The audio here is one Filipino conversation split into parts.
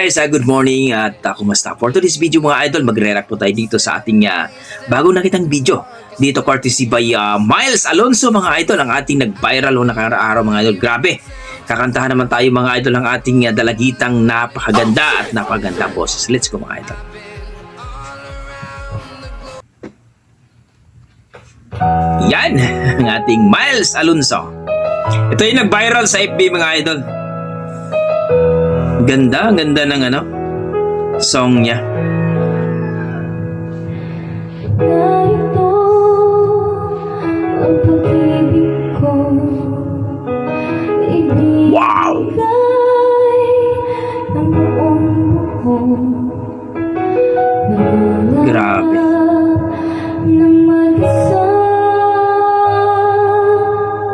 guys, good morning at kumusta? For today's video mga idol, magre-react po tayo dito sa ating bagong nakitang video. Dito courtesy by Miles Alonzo mga idol, ang ating nag-viral o nakaraaraw mga idol. Grabe, kakantahan naman tayo mga idol ang ating dalagitang napakaganda at napakaganda boses. Let's go mga idol. Yan, ang ating Miles Alonzo. Ito yung nag-viral sa FB mga idol. Ganda ng song niya. Narito ang pag-ibig ko, Wow! ibigay ng buong buo. Grabe. Nang mag-isa,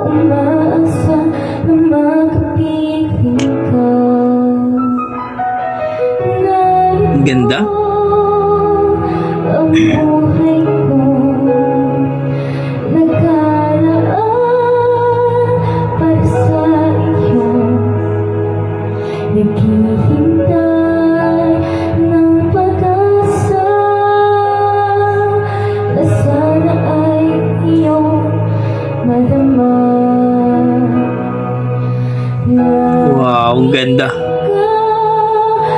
umaasa na makapiling ka. Ang ganda. Ang buhay ko nagkalaan para sa iyo, naghihintay ng pag-asa na sana ay iyong madama. Wow, ang ganda.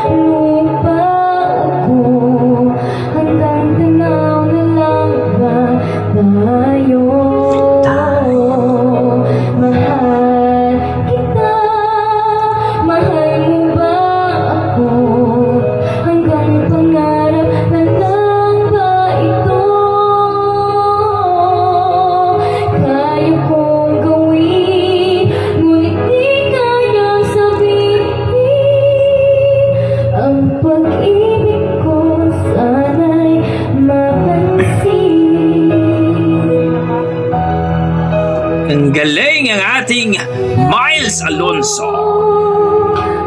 Lupa ako, hanggang tanaw na lang ba tayo? Mahal kita, mahal mo ba ako? Hanggang pangarap na lang ba ito? Kaya kong gawin, ngunit di kayang sabihin. Ang pag-ibig ko sana'y mapansin. Ang galing ang ating Miles Alonzo.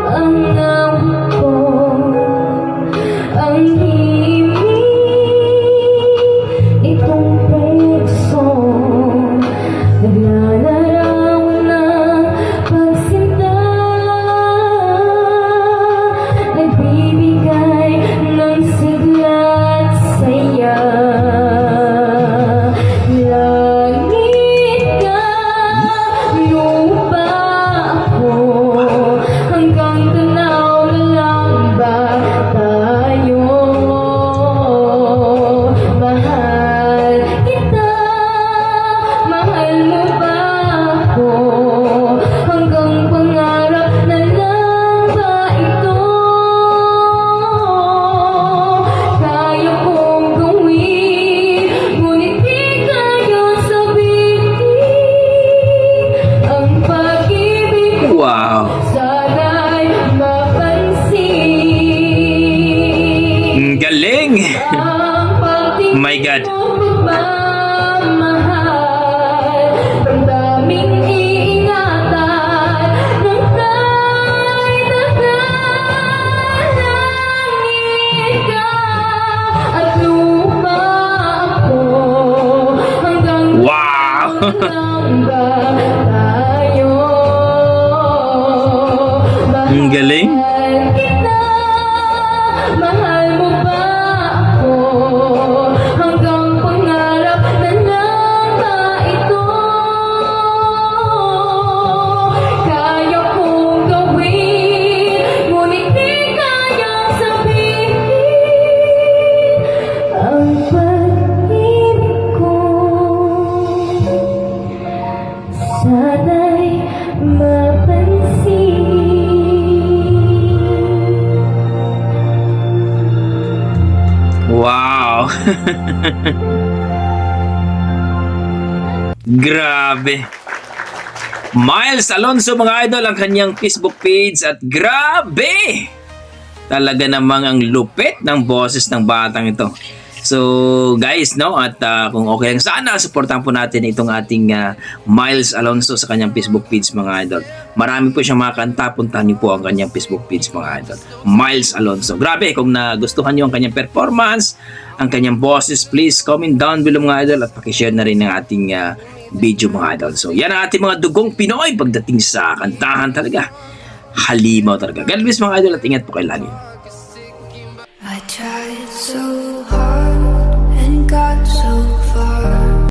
Ang awa ko, ang himig, itong puso naglalarawan ng pagsinta, nagbibigay ng sigla at saya. Langit ka, lupa ako, hanggang tanaw na lang ba tayo? Mahal kita, mahal mo ba ako? Hanggang pangarap na lang ba ito? Kaya kong gawin, ngunit di kayang sabihin. Ang pag-ibig ko Wow. sana'y mapansin. Ang galing. Ang pagtingin My God. mong nagmamahal, damdaming iingatan ng kahit langit ka at lupa ako, hanggang Wow. lang ba tayo? Ang galing. Mahal kita, mahal mo ba ako? Hanggang pangarap na lang ba ito? Kaya kong gawin, ngunit di kayang sabihin. Ang pag-ibig ko sana'y mapansin. Wow. Grabe. Miles Alonzo mga idol, ang kanyang Facebook page at grabe! Talaga namang ang lupit ng boses ng batang ito. So guys, no, at kung okay lang sana, supportan po natin itong ating Miles Alonzo sa kanyang Facebook page mga idol. Marami po siyang mga kanta, puntahan niyo po ang kanyang Facebook page mga idol. Miles Alonzo. Grabe, kung nagustuhan niyo ang kanyang performance, ang kanyang boses, please comment down below mga idol at pakishare na rin ang ating video mga idol. So yan ang ating mga dugong Pinoy pagdating sa kantahan talaga. Halimaw talaga. God bless mga idol at ingat po kayo lagi. tried so